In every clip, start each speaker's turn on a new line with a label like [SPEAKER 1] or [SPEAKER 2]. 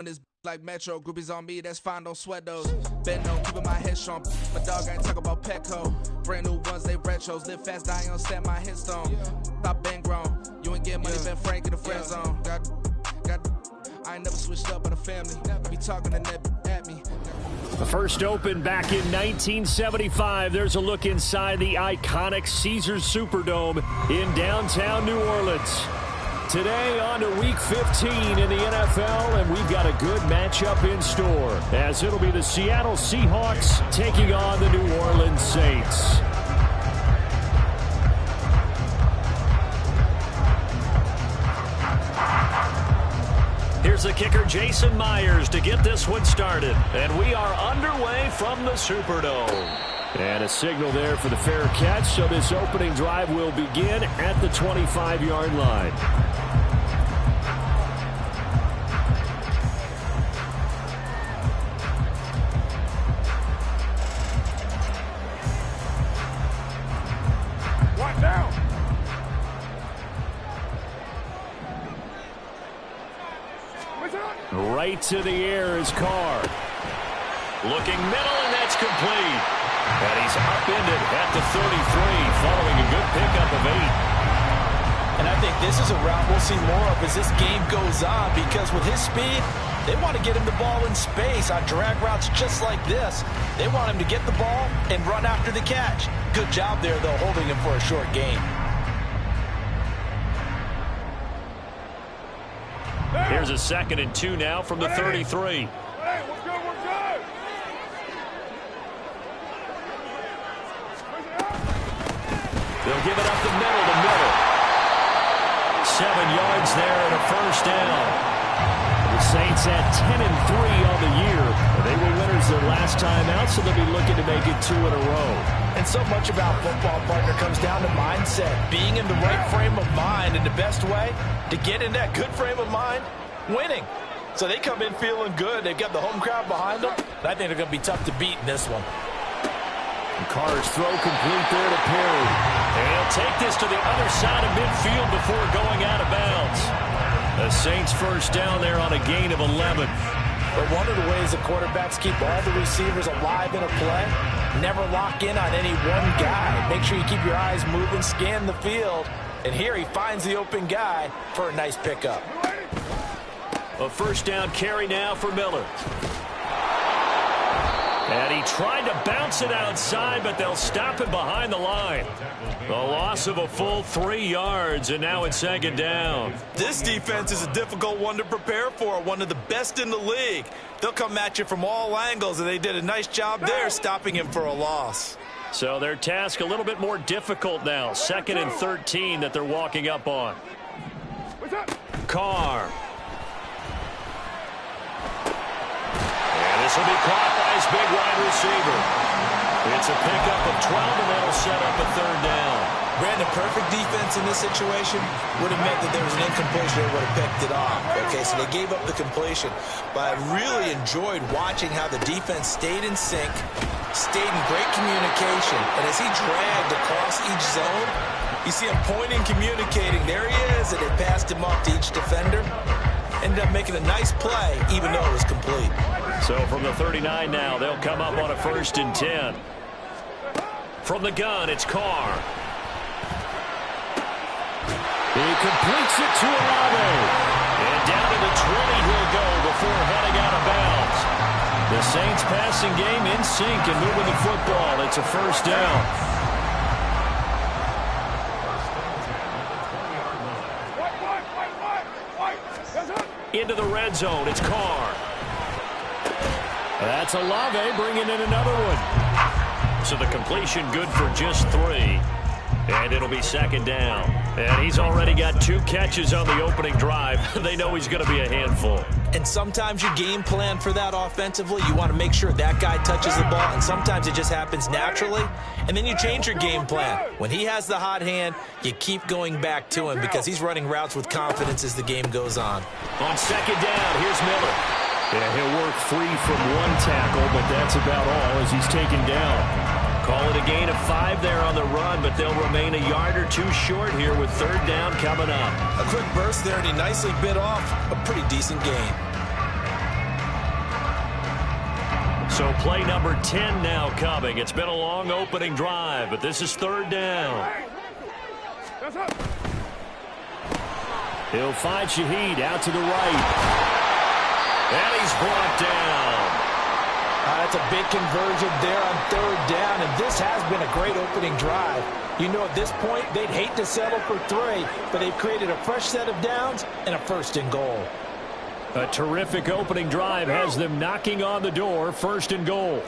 [SPEAKER 1] This like Metro, groupies on me, that's fine, don't sweat those. Been on, keeping my head strong. My dog ain't talk about Petco. Brand new ones, they retros. Live fast, die on set, my hit stone. Stop been grown. You ain't getting money, been Frank in the friend zone. I ain't never switched up on the family. Be talking to net at me.
[SPEAKER 2] The first opened back in 1975. There's a look inside the iconic Caesars Superdome in downtown New Orleans. Today on to Week 15 in the NFL, and we've got a good matchup in store, as it'll be the Seattle Seahawks taking on the New Orleans Saints. Here's the kicker, Jason Myers, to get this one started. And we are underway from the Superdome. And a signal there for the fair catch, so this opening drive will begin at the 25-yard line. Right to the air is Carr. Looking middle, and that's complete. And he's upended at the 33, following a good pickup of 8.
[SPEAKER 3] And I think this is a route we'll see more of as this game goes on, because with his speed, they want to get him the ball in space on drag routes just like this. They want him to get the ball and run after the catch. Good job there, though, holding him for a short gain.
[SPEAKER 2] Here's a 2nd and 2 now from the 33.
[SPEAKER 4] Hey, we're good, we're good.
[SPEAKER 2] They'll give it up the middle to Miller. 7 yards there and a first down. The Saints at 10 and 3 on the year. They were winners their last time out, so they'll be looking to make it 2 in a row.
[SPEAKER 3] And so much about football, partner, comes down to mindset. Being in the right frame of mind, and the best way to get in that good frame of mind, winning. So they come in feeling good. They've got the home crowd behind them. And I think they're going to be tough to beat in this one.
[SPEAKER 2] And Carr's throw complete there to Perry. And he'll take this to the other side of midfield before going out of bounds. The Saints first down there on a gain of 11.
[SPEAKER 3] But one of the ways the quarterbacks keep all the receivers alive in a play, never lock in on any one guy. Make sure you keep your eyes moving, scan the field. And here he finds the open guy for a nice pickup.
[SPEAKER 2] A first down carry now for Miller. And he tried to bounce it outside, but they'll stop it behind the line. A loss of a full 3 yards, and now it's 2nd down.
[SPEAKER 3] This defense is a difficult one to prepare for, one of the best in the league. They'll come at you from all angles, and they did a nice job there stopping him for a loss.
[SPEAKER 2] So their task a little bit more difficult now. 2nd and 13 that they're walking up on. Carr. And this will be caught by his big wide receiver. It's a pickup of 12, and that'll set up a 3rd down.
[SPEAKER 3] Brandon, perfect defense in this situation would have meant that there was an incompletion. They would have picked it off. Okay, so they gave up the completion. But I really enjoyed watching how the defense stayed in sync, stayed in great communication. And as he dragged across each zone, you see him pointing, communicating. There he is, and they passed him off to each defender. Ended up making a nice play, even though it was complete.
[SPEAKER 2] So from the 39 now, they'll come up on a 1st and 10. From the gun, it's Carr. He completes it to Olave. And down to the 20 he'll go before heading out of bounds. The Saints passing game in sync and moving the football. It's a first down. Into the red zone, it's Carr. That's Olave bringing in another one. So the completion good for just 3. And it'll be 2nd down. And he's already got 2 catches on the opening drive. They know he's going to be a handful.
[SPEAKER 3] And sometimes you game plan for that offensively. You want to make sure that guy touches the ball. And sometimes it just happens naturally. And then you change your game plan. When he has the hot hand, you keep going back to him because he's running routes with confidence as the game goes on.
[SPEAKER 2] On 2nd down, here's Miller. Yeah, he'll work free from 1 tackle, but that's about all as he's taken down. Call it a gain of 5 there on the run, but they'll remain a yard or 2 short here with 3rd down coming up.
[SPEAKER 3] A quick burst there, and he nicely bit off a pretty decent gain.
[SPEAKER 2] So play number 10 now coming. It's been a long opening drive, but this is third down. He'll find Shaheed out to the right. And he's brought down.
[SPEAKER 3] That's a big conversion there on third down, and this has been a great opening drive. You know, at this point, they'd hate to settle for 3, but they've created a fresh set of downs and a first and goal.
[SPEAKER 2] A terrific opening drive has them knocking on the door, first and goal.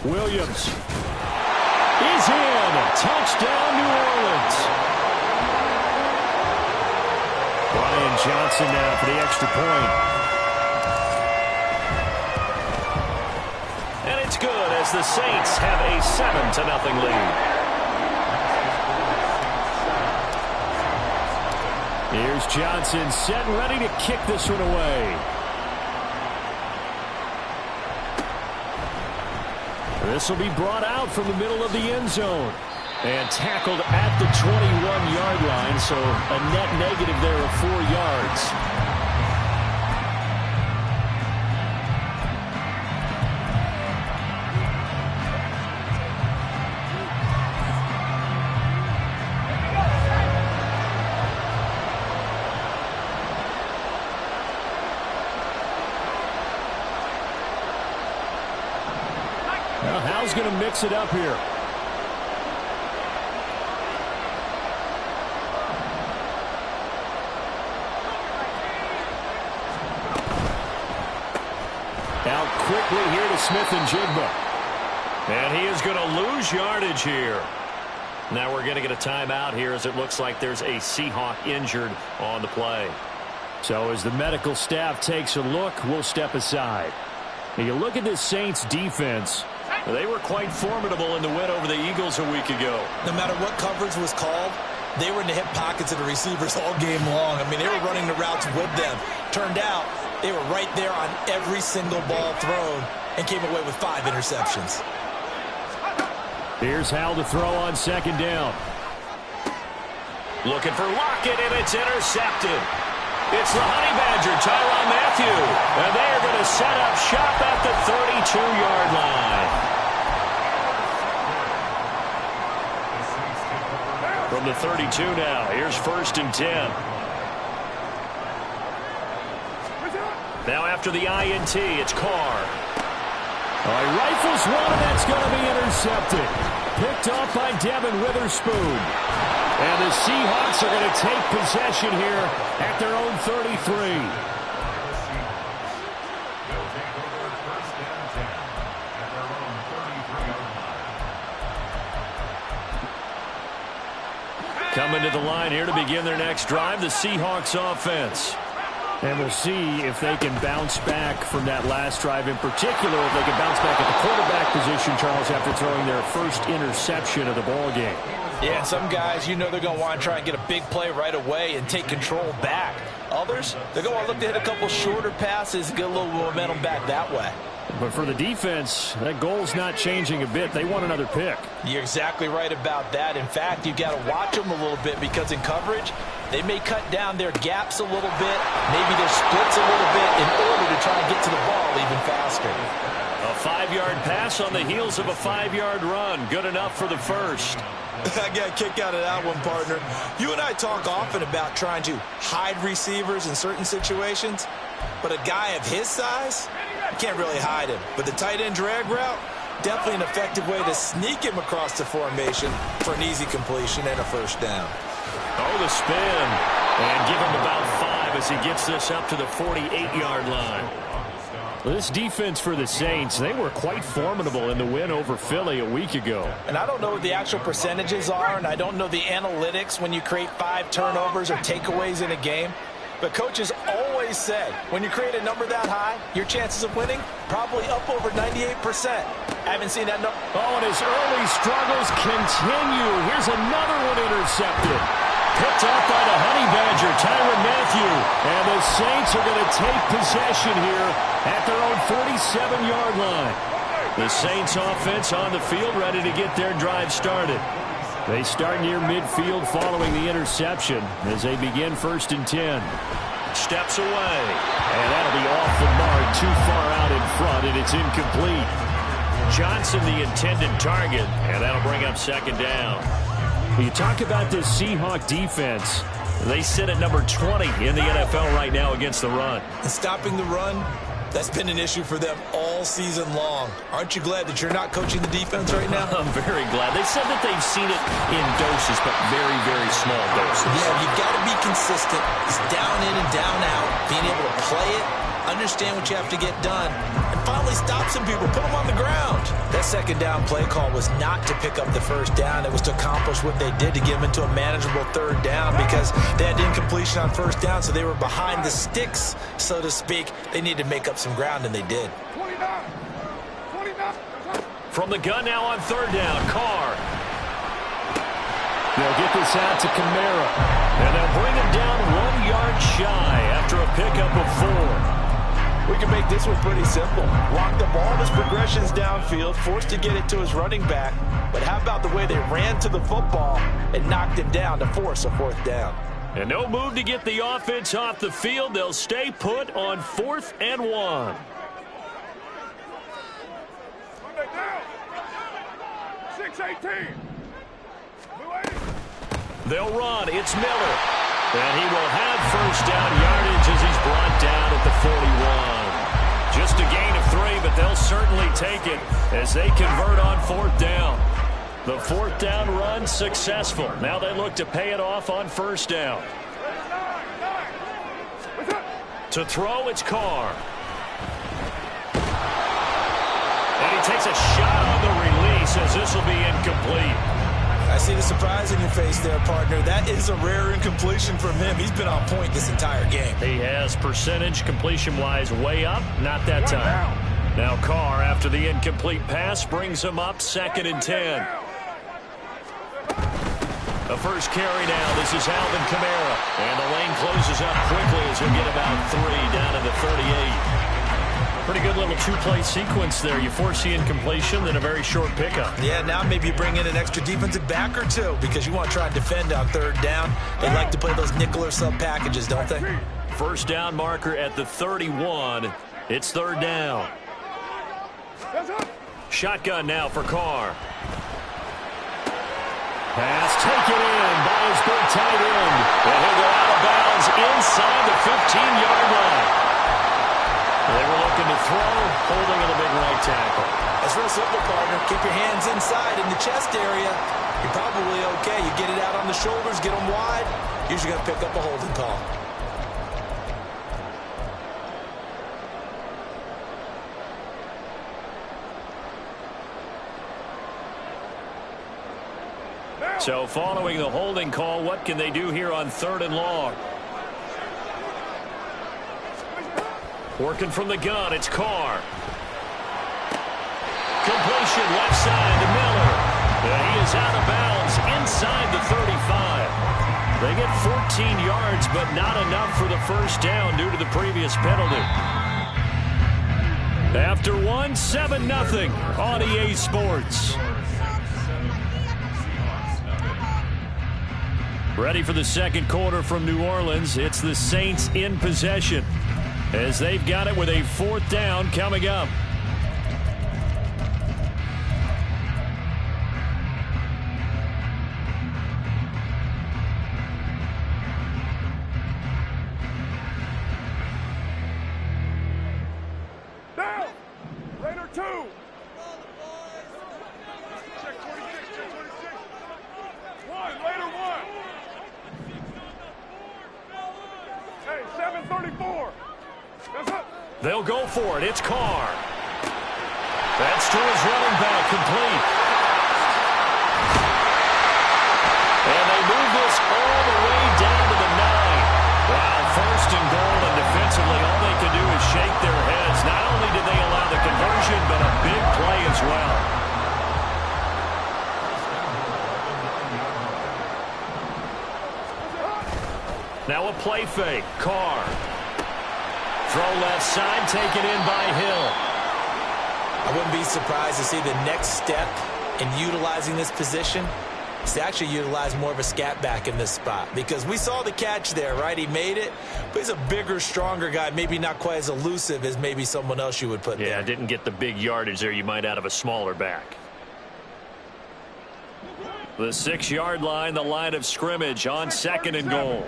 [SPEAKER 2] Williams is in. Touchdown, New Orleans. Brian Johnson now for the extra point. And it's good as the Saints have a 7-0 lead. Here's Johnson set and ready to kick this one away. This will be brought out from the middle of the end zone. And tackled at the 21-yard line, so a net negative there of 4 yards. Now, Hal's going to mix it up here. Out quickly here to Smith and Jigba. And he is going to lose yardage here. Now we're going to get a timeout here as it looks like there's a Seahawk injured on the play. So as the medical staff takes a look, we'll step aside. Now you look at this Saints defense. They were quite formidable in the win over the Eagles a week ago.
[SPEAKER 3] No matter what coverage was called, they were in the hip pockets of the receivers all game long. I mean, they were running the routes with them. Turned out they were right there on every single ball thrown and came away with 5 interceptions.
[SPEAKER 2] Here's Hal to throw on second down. Looking for Lockett, and it's intercepted. It's the Honey Badger, Tyrann Mathieu. And they're going to set up shop at the 32-yard line. From the 32 now, here's first and 10. Now after the INT, it's Carr. He rifles one, and that's going to be intercepted. Picked off by Devin Witherspoon. And the Seahawks are going to take possession here at their own 33. Coming to the line here to begin their next drive, the Seahawks offense. And we'll see if they can bounce back from that last drive, in particular, if they can bounce back at the quarterback position, Charles, after throwing their first interception of the ball game.
[SPEAKER 3] Yeah, some guys, you know they're going to want to try and get a big play right away and take control back. Others, they're going to want to look to hit a couple shorter passes and get a little momentum back that way.
[SPEAKER 2] But for the defense, that goal's not changing a bit. They want another pick.
[SPEAKER 3] You're exactly right about that. In fact, you've got to watch them a little bit because in coverage, they may cut down their gaps a little bit, maybe their splits a little bit in order to try and get to the ball even faster.
[SPEAKER 2] A 5-yard pass on the heels of a 5-yard run. Good enough for the first.
[SPEAKER 3] I got a kick out of that one, partner. You and I talk often about trying to hide receivers in certain situations, but a guy of his size, you can't really hide him. But the tight end drag route, definitely an effective way to sneak him across the formation for an easy completion and a first down.
[SPEAKER 2] Oh, the spin. And give him about 5 as he gets this up to the 48-yard line. This defense for the Saints, they were quite formidable in the win over Philly a week ago.
[SPEAKER 3] And I don't know what the actual percentages are, and I don't know the analytics when you create 5 turnovers or takeaways in a game. But coaches always say, when you create a number that high, your chances of winning probably up over 98%. I haven't seen that number.
[SPEAKER 2] Oh, and his early struggles continue. Here's another one intercepted. Picked off by the Honey Badger, Tyrann Mathieu. And the Saints are going to take possession here at their own 47-yard line. The Saints offense on the field ready to get their drive started. They start near midfield following the interception as they begin 1st and 10. Steps away, and that'll be off the mark, too far out in front, and it's incomplete. Johnson the intended target, and that'll bring up 2nd down. You talk about this Seahawk defense. They sit at number 20 in the NFL right now against the run.
[SPEAKER 3] And stopping the run, that's been an issue for them all season long. Aren't you glad that you're not coaching the defense right now?
[SPEAKER 2] I'm very glad. They said that they've seen it in doses, but very, very small doses.
[SPEAKER 3] Yeah, you've got to be consistent. It's down in and down out. Being able to play it, understand what you have to get done, and finally stop some people, put them on the ground. That 2nd down play call was not to pick up the 1st down. It was to accomplish what they did, to get them into a manageable 3rd down, because they had incompletion on 1st down, so they were behind the sticks, so to speak. They needed to make up some ground, and they did.
[SPEAKER 4] 29.
[SPEAKER 2] From the gun now on 3rd down, Carr. They'll get this out to Kamara, and they'll bring him down 1 yard shy after a pickup of 4.
[SPEAKER 5] We can make this one pretty simple. Lock up all of his progressions downfield, forced to get it to his running back. But how about the way they ran to the football and knocked him down to force a 4th down?
[SPEAKER 2] And no move to get the offense off the field. They'll stay put on 4th and 1.
[SPEAKER 4] Monday down. 6-18.
[SPEAKER 2] They'll run. It's Miller. And he will have 1st down yardage as he's brought down at the 41. Just a gain of 3, but they'll certainly take it as they convert on 4th down. The 4th down run successful. Now they look to pay it off on 1st down. To throw, it's Carr. And he takes a shot on the release as this will be incomplete.
[SPEAKER 3] I see the surprise in your face there, partner. That is a rare incompletion from him. He's been on point this entire game.
[SPEAKER 2] He has percentage completion-wise way up. Not that time. Now Carr, after the incomplete pass, brings him up 2nd and 10. The first carry now. This is Alvin Kamara. And the lane closes up quickly as he'll get about 3 down to the 38. Pretty good little 2-play sequence there. You force the incompletion, then a very short pickup.
[SPEAKER 3] Yeah, now maybe you bring in an extra defensive back or 2 because you want to try and defend on 3rd down. They like to play those nickel or sub packages, don't they?
[SPEAKER 2] 1st down marker at the 31. It's 3rd down. Shotgun now for Carr. Pass taken in by his big tight end. And he'll go out of bounds inside the 15-yard line. They were looking to throw, holding in the big right tackle.
[SPEAKER 3] That's real simple, partner. Keep your hands inside in the chest area. You're probably okay. You get it out on the shoulders, get them wide. Usually going to pick up a holding call.
[SPEAKER 2] So following the holding call, what can they do here on 3rd and long? Working from the gun, it's Carr. Completion left side to Miller. And he is out of bounds inside the 35. They get 14 yards, but not enough for the 1st down due to the previous penalty. After 1, 7-0 on EA Sports. Ready for the 2nd quarter from New Orleans. It's the Saints in possession as they've got it with a 4th down coming up.
[SPEAKER 4] Down. Raider 2. Check 26. Check 26. 1. Raider 1. Hey, 734. That's up.
[SPEAKER 2] They'll go for it. It's Carr. That's to his running back, complete. And they move this all the way down to the 9. Wow, 1st and goal, and defensively all they can do is shake their heads. Not only did they allow the conversion, but a big play as well. Now a play fake. Carr. Throw left side, taken in by Hill.
[SPEAKER 3] I wouldn't be surprised to see the next step in utilizing this position to actually utilize more of a scat back in this spot, because we saw the catch there, right? He made it, but he's a bigger, stronger guy, maybe not quite as elusive as maybe someone else you would put there.
[SPEAKER 2] Yeah, didn't get the big yardage there you might out of a smaller back. The 6-yard line, the line of scrimmage on 2nd and goal.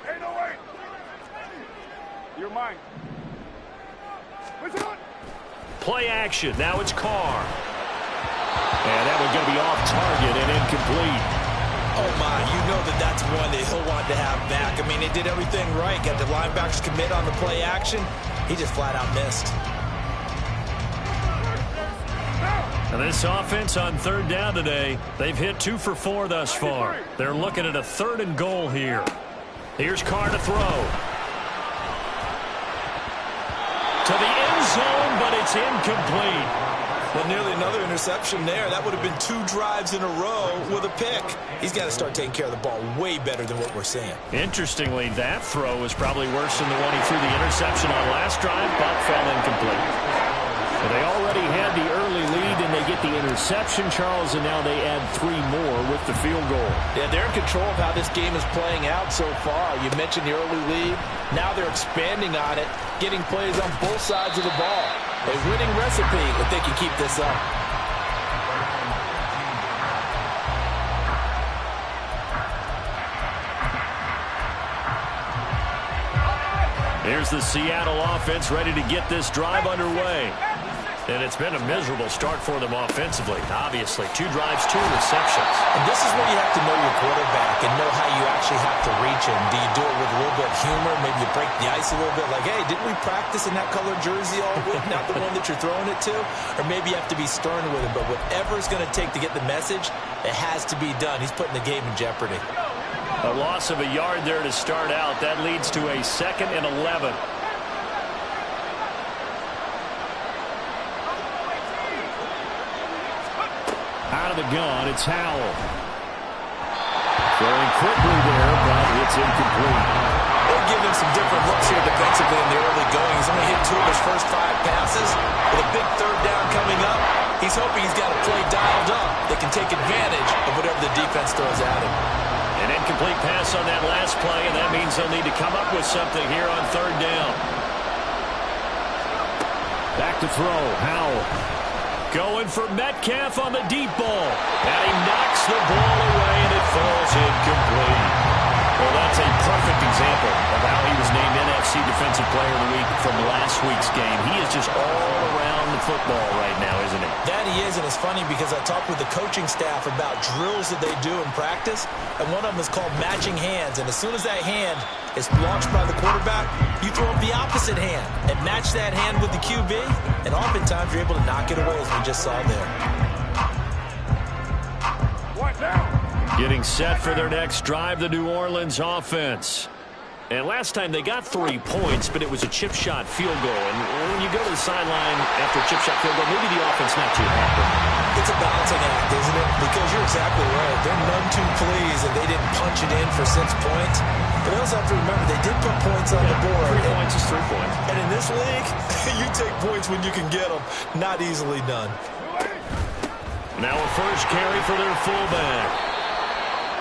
[SPEAKER 4] Hey, no way. You're mine.
[SPEAKER 2] Play action. Now it's Carr. And that one's going to be off target and incomplete.
[SPEAKER 3] Oh, my. You know that's one that he'll want to have back. I mean, they did everything right. Got the linebackers commit on the play action. He just flat out missed.
[SPEAKER 2] And this offense on 3rd down today, they've hit 2 for 4 thus far. They're looking at a 3rd and goal here. Here's Carr to throw. To the end zone, but it's incomplete.
[SPEAKER 3] Well, nearly another interception there. That would have been 2 drives in a row with a pick. He's got to start taking care of the ball way better than what we're seeing.
[SPEAKER 2] Interestingly, that throw was probably worse than the one he threw the interception on last drive, but fell incomplete. But they already had the early lead, and they get the interception, Charles, and now they add 3 more with the field goal.
[SPEAKER 5] Yeah, they're in control of how this game is playing out so far. You mentioned the early lead. Now they're expanding on it, getting plays on both sides of the ball. A winning recipe if they can keep this up.
[SPEAKER 2] Here's the Seattle offense ready to get this drive underway. And it's been a miserable start for them offensively. Obviously, 2 drives, 2 receptions.
[SPEAKER 3] And this is where you have to know your quarterback and know how you actually have to reach him. Do you do it with a little bit of humor? Maybe you break the ice a little bit, like, hey, didn't we practice in that colored jersey all week, not the one that you're throwing it to? Or maybe you have to be stern with him. But whatever it's going to take to get the message, it has to be done. He's putting the game in jeopardy.
[SPEAKER 2] A loss of a yard there to start out. That leads to a 2nd and 11. Out of the gun, it's Howell. Throwing quickly there, but it's incomplete.
[SPEAKER 3] They'll give him some different looks here defensively in the early going. He's only hit 2 of his first 5 passes. With a big 3rd down coming up, he's hoping he's got a play dialed up that can take advantage of whatever the defense throws at him.
[SPEAKER 2] An incomplete pass on that last play, and that means they'll need to come up with something here on 3rd down. Back to throw, Howell. Going for Metcalf on the deep ball. And he knocks the ball away, and it falls incomplete. Well, that's a perfect example of how he was named NFC Defensive Player of the Week from last week's game. He is just all around the football right now, isn't he?
[SPEAKER 3] That he is, and it's funny because I talked with the coaching staff about drills that they do in practice, and one of them is called matching hands. And as soon as that hand is launched by the quarterback, you throw up the opposite hand and match that hand with the QB, and oftentimes you're able to knock it away, as we just saw there.
[SPEAKER 4] What now?
[SPEAKER 2] Getting set for their next drive, the New Orleans offense. And last time they got 3 points, but it was a chip shot field goal. And when you go to the sideline after a chip shot field goal, maybe the offense not too happy.
[SPEAKER 3] It's a balancing act, isn't it? Because you're exactly right. They're none too pleased that they didn't punch it in for 6 points. But they also have to remember they did put points on the board.
[SPEAKER 2] 3 points is 3 points.
[SPEAKER 3] And in this league, you take points when you can get them. Not easily done.
[SPEAKER 2] Now a first carry for their fullback.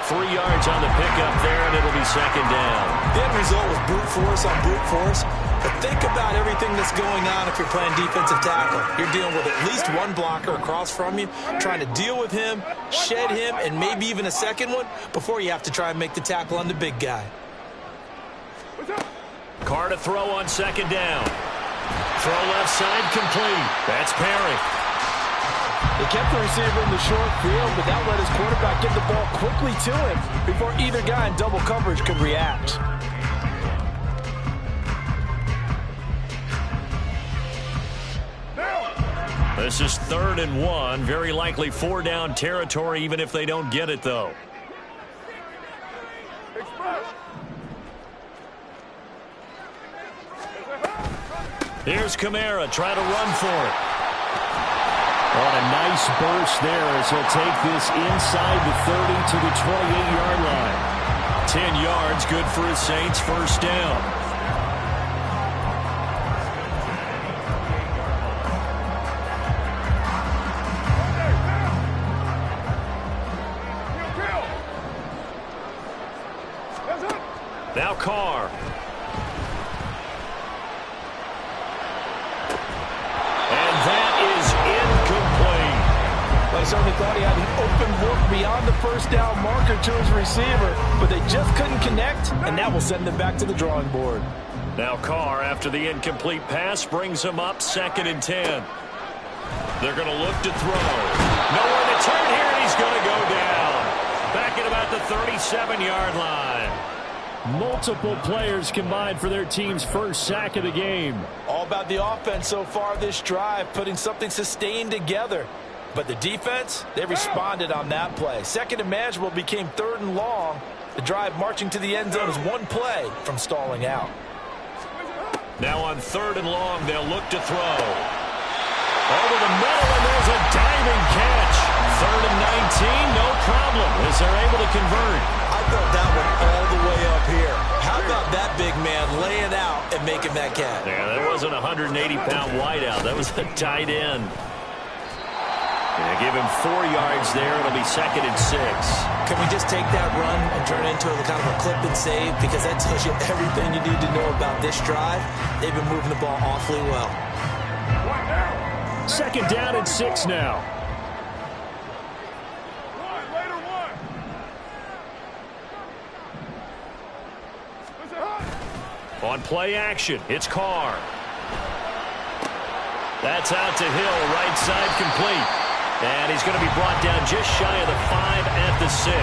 [SPEAKER 2] 3 yards on the pickup there, and it'll be 2nd down.
[SPEAKER 3] The end result was brute force on brute force. But think about everything that's going on if you're playing defensive tackle. You're dealing with at least 1 blocker across from you, trying to deal with him, shed him, and maybe even a second one before you have to try and make the tackle on the big guy.
[SPEAKER 2] Carr to throw on 2nd down. Throw left side complete. That's Perry.
[SPEAKER 5] They kept the receiver in the short field, but that let his quarterback get the ball quickly to him before either guy in double coverage could react.
[SPEAKER 2] This is 3rd and 1. Very likely 4-down territory, even if they don't get it, though. Here's Kamara trying to run for it. On a nice burst there as he'll take this inside the 30 to the 28-yard line. 10 yards, good for his Saints, 1st down. Now Carr. And that is incomplete.
[SPEAKER 5] Well, I certainly thought he had an open look beyond the first down marker to his receiver, but they just couldn't connect, and that will send them back to the drawing board.
[SPEAKER 2] Now Carr, after the incomplete pass, brings him up 2nd and 10. They're going to look to throw. Nowhere to turn here, and he's going to go down. Back at about the 37-yard line. Multiple players combined for their team's first sack of the game.
[SPEAKER 5] All about the offense so far this drive, putting something sustained together. But the defense, they responded on that play. 2nd and manageable became 3rd and long. The drive marching to the end zone is one play from stalling out.
[SPEAKER 2] Now on 3rd and long, they'll look to throw. Over the middle, and there's a diving catch. 3rd and 19, no problem, as they're able to convert.
[SPEAKER 3] I thought that one all the way up here. How about that big man laying out and making that catch?
[SPEAKER 2] Yeah, that wasn't a 180-pound wideout. That was a tight end. They give him 4 yards there. It'll be 2nd and 6.
[SPEAKER 3] Can we just take that run and turn it into a kind of a clip and save? Because that tells you everything you need to know about this drive. They've been moving the ball awfully well.
[SPEAKER 2] 2nd down and 6 now. On play action, it's Carr. That's out to Hill, right side complete. And he's going to be brought down just shy of the 5 at the 6.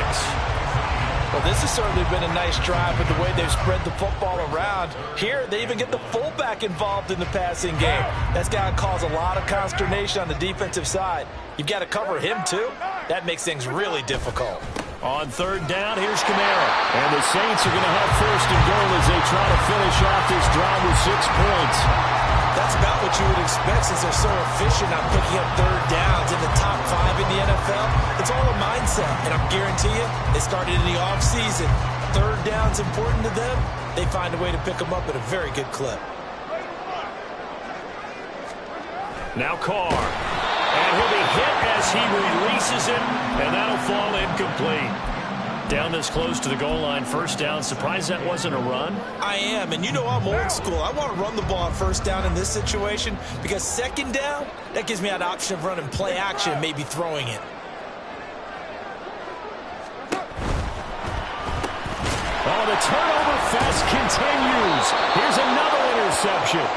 [SPEAKER 5] Well, this has certainly been a nice drive with the way they've spread the football around. Here, they even get the fullback involved in the passing game. That's got to cause a lot of consternation on the defensive side. You've got to cover him, too. That makes things really difficult.
[SPEAKER 2] On 3rd down, here's Kamara. And the Saints are going to have 1st and goal as they try to finish off this drive with 6 points.
[SPEAKER 3] That's about what you would expect since they're so efficient on picking up 3rd downs in the top 5 in the NFL. It's all a mindset, and I'm guarantee you, they started in the offseason. 3rd down's important to them. They find a way to pick them up at a very good clip.
[SPEAKER 2] Now Carr. And he'll be hit as he releases it, and that'll fall incomplete. Down this close to the goal line, 1st down. Surprised that wasn't a run?
[SPEAKER 3] I am, and you know I'm old school. I want to run the ball on 1st down in this situation because 2nd down, that gives me an option of running play action and maybe throwing it.
[SPEAKER 2] Oh, the turnover fest continues. Here's another interception.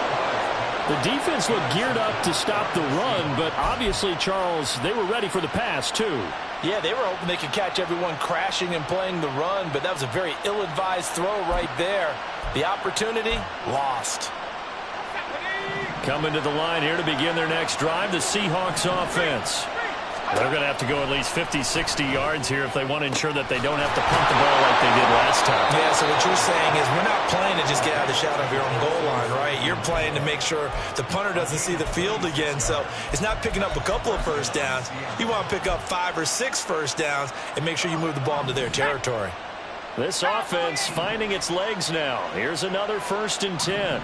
[SPEAKER 2] The defense looked geared up to stop the run, but obviously, Charles, they were ready for the pass, too.
[SPEAKER 5] Yeah, they were hoping they could catch everyone crashing and playing the run, but that was a very ill-advised throw right there. The opportunity, lost.
[SPEAKER 2] Coming to the line here to begin their next drive, the Seahawks offense. They're going to have to go at least 50, 60 yards here if they want to ensure that they don't have to punt the ball like they did last time.
[SPEAKER 3] Yeah, so what you're saying is we're not playing to just get out of the shadow of your own goal line, right? You're playing to make sure the punter doesn't see the field again. So it's not picking up a couple of 1st downs. You want to pick up 5 or 6 1st downs and make sure you move the ball into their territory.
[SPEAKER 2] This offense finding its legs now. Here's another 1st and 10.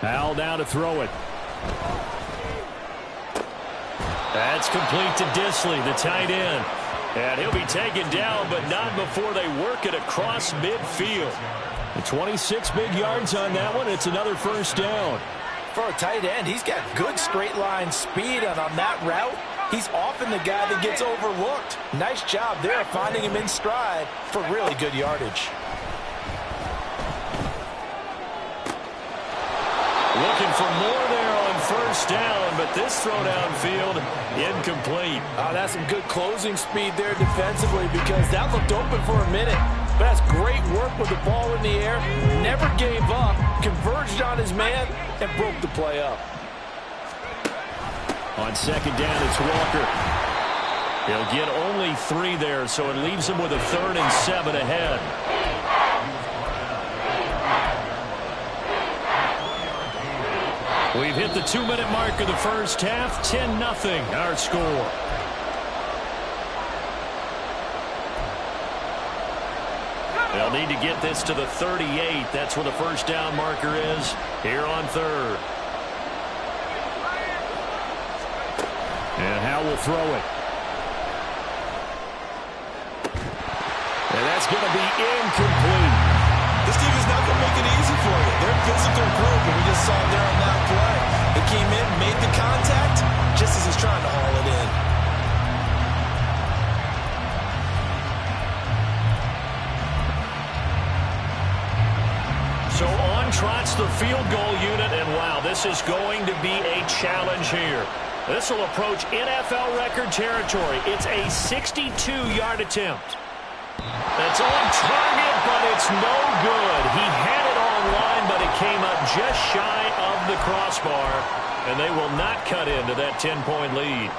[SPEAKER 2] Al now to throw it. That's complete to Disley, the tight end. And he'll be taken down, but not before they work it across midfield. 26 big yards on that one. It's another 1st down.
[SPEAKER 5] For a tight end, he's got good straight line speed, and on that route, he's often the guy that gets overlooked. Nice job there finding him in stride for really good yardage.
[SPEAKER 2] Looking for more there on 1st down, but this throw downfield, incomplete.
[SPEAKER 5] That's some good closing speed there defensively because that looked open for a minute. But that's great work with the ball in the air. Never gave up, converged on his man, and broke the play up.
[SPEAKER 2] On 2nd down, it's Walker. He'll get only 3 there, so it leaves him with a 3rd and 7 ahead. We've hit the 2-minute mark of the first half. 10-0 our score. They'll need to get this to the 38. That's where the 1st down marker is here on 3rd. And Howe will throw it. And that's going to be incomplete.
[SPEAKER 3] This team is not going to make it easy for you. They're a physical group, and we just saw it there on that play. They came in, made the contact, just as he's trying to haul it in.
[SPEAKER 2] So on trots the field goal unit, and wow, this is going to be a challenge here. This will approach NFL record territory. It's a 62-yard attempt. That's on target, but it's no good. He had it online, but it came up just shy of the crossbar, and they will not cut into that 10-point lead.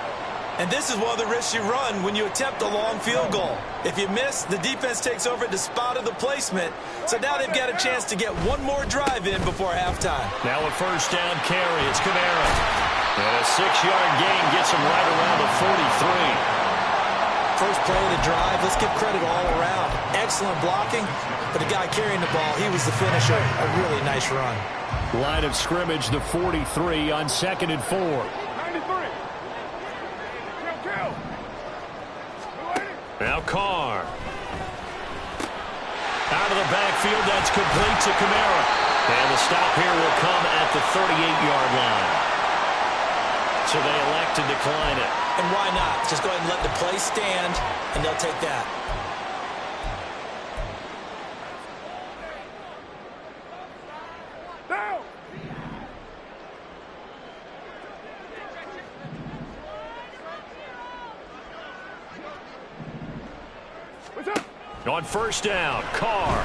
[SPEAKER 3] And this is one of the risks you run when you attempt a long field goal. If you miss, the defense takes over at the spot of the placement. So now they've got a chance to get one more drive in before halftime.
[SPEAKER 2] Now a first down carry. It's Kamara. And a 6-yard gain gets him right around the 43.
[SPEAKER 3] First play of the drive, let's give credit all around. Excellent blocking, but the guy carrying the ball, he was the finisher. A really nice run.
[SPEAKER 2] Line of scrimmage, the 43 on 2nd and 4.
[SPEAKER 4] 93. Kill.
[SPEAKER 2] Now Carr. Out of the backfield, that's complete to Kamara. And the stop here will come at the 38-yard line. So they elect to decline it.
[SPEAKER 3] And why not? Just go ahead and let the play stand, and they'll take that.
[SPEAKER 4] Down. What's up?
[SPEAKER 2] On first down, Carr.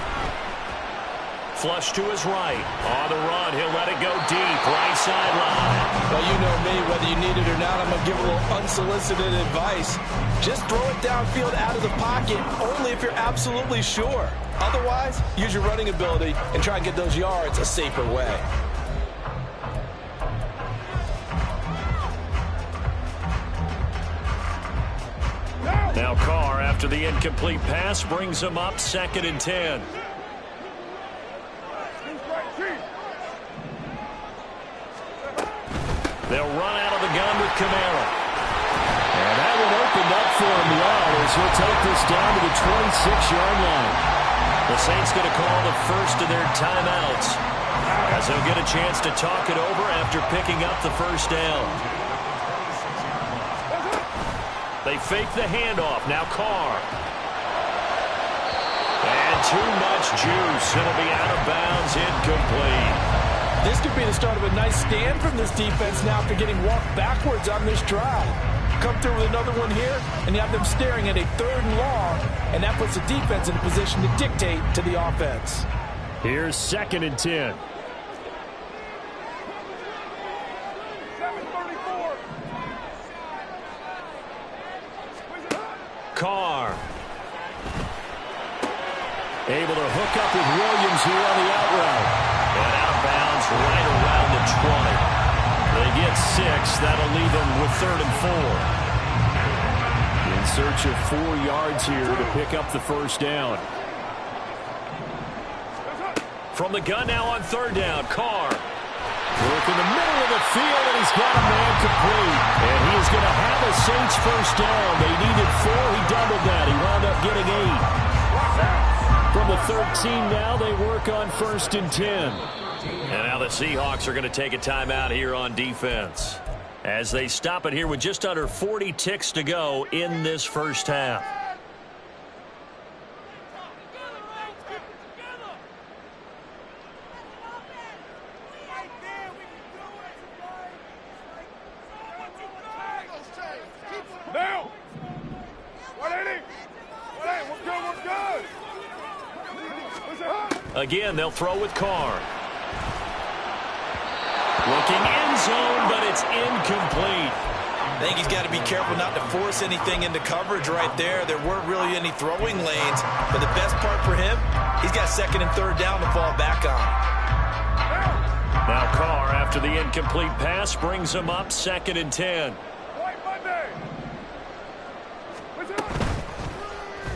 [SPEAKER 2] Flush to his right. On the run, he'll let it go deep. Right sideline.
[SPEAKER 3] Well, you know me, whether you need it or not, I'm going to give a little unsolicited advice. Just throw it downfield out of the pocket, only if you're absolutely sure. Otherwise, use your running ability and try and get those yards a safer way.
[SPEAKER 2] Now Carr, after the incomplete pass, brings him up 2nd and 10. They'll run out of the gun with Kamara. And that one opened up for him well as he'll take this down to the 26-yard line. The Saints going to call the first of their timeouts as they'll get a chance to talk it over after picking up the first down. They fake the handoff. Now Carr. And too much juice. It'll be out of bounds, incomplete.
[SPEAKER 5] This could be the start of a nice stand from this defense now after getting walked backwards on this drive. Come through with another one here, and you have them staring at a 3rd and long, and that puts the defense in a position to dictate to the offense.
[SPEAKER 2] Here's 2nd and 10.
[SPEAKER 4] 734.
[SPEAKER 2] Carr. Able to hook up with Williams here on the out route. And out of bounds right around the 20. They get 6. That'll leave them with 3rd and 4. In search of 4 yards here to pick up the first down. From the gun now on 3rd down, Carr. Work in the middle of the field, and he's got a man complete. And he is going to have a Saints first down. They needed 4. He doubled that. He wound up getting 8. From the 13 now, they work on 1st and 10. And now the Seahawks are going to take a timeout here on defense as they stop it here with just under 40 ticks to go in this first half.
[SPEAKER 4] Now. 180. 180. We're good.
[SPEAKER 2] Again, they'll throw with Carr. Looking end zone, but it's incomplete.
[SPEAKER 3] I think he's got to be careful not to force anything into coverage right there. There weren't really any throwing lanes, but the best part for him, he's got 2nd and 3rd down to fall back on.
[SPEAKER 2] Now Carr, after the incomplete pass, brings him up 2nd and 10.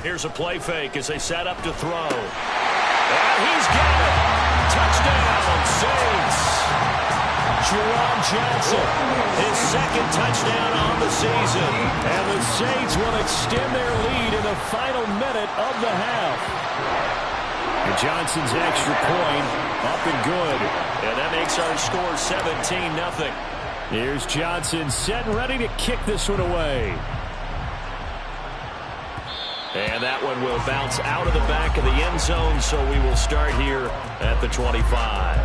[SPEAKER 2] Here's a play fake as they set up to throw. And he's got it. Touchdown, Saints. Jerome Johnson, his second touchdown on the season. And the Saints will extend their lead in the final minute of the half. And Johnson's extra point up and good.
[SPEAKER 6] And that makes our score 17-0.
[SPEAKER 2] Here's Johnson set and ready to kick this one away.
[SPEAKER 6] And that one will bounce out of the back of the end zone, so we will start here at the 25.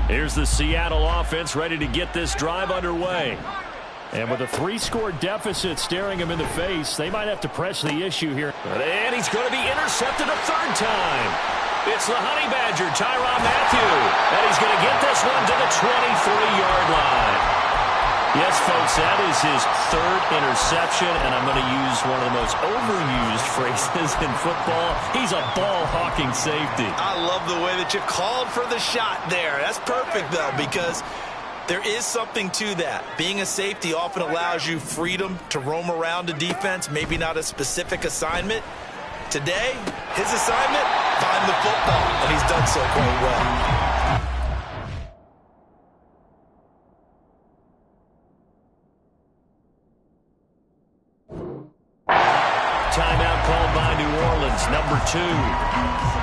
[SPEAKER 2] Here's the Seattle offense ready to get this drive underway. And with a 3-score deficit staring him in the face, they might have to press the issue here.
[SPEAKER 6] And he's going to be intercepted a third time. It's the Honey Badger, Tyrann Mathieu. And he's going to get this one to the 23-yard line. Yes, folks, that is his third interception, and I'm going to use one of the most overused phrases in football. He's a ball-hawking safety.
[SPEAKER 3] I love the way that you called for the shot there. That's perfect, though, because there is something to that. Being a safety often allows you freedom to roam around a defense, maybe not a specific assignment. Today, his assignment, find the football, and he's done so quite well.
[SPEAKER 6] Timeout called by New Orleans, number 2,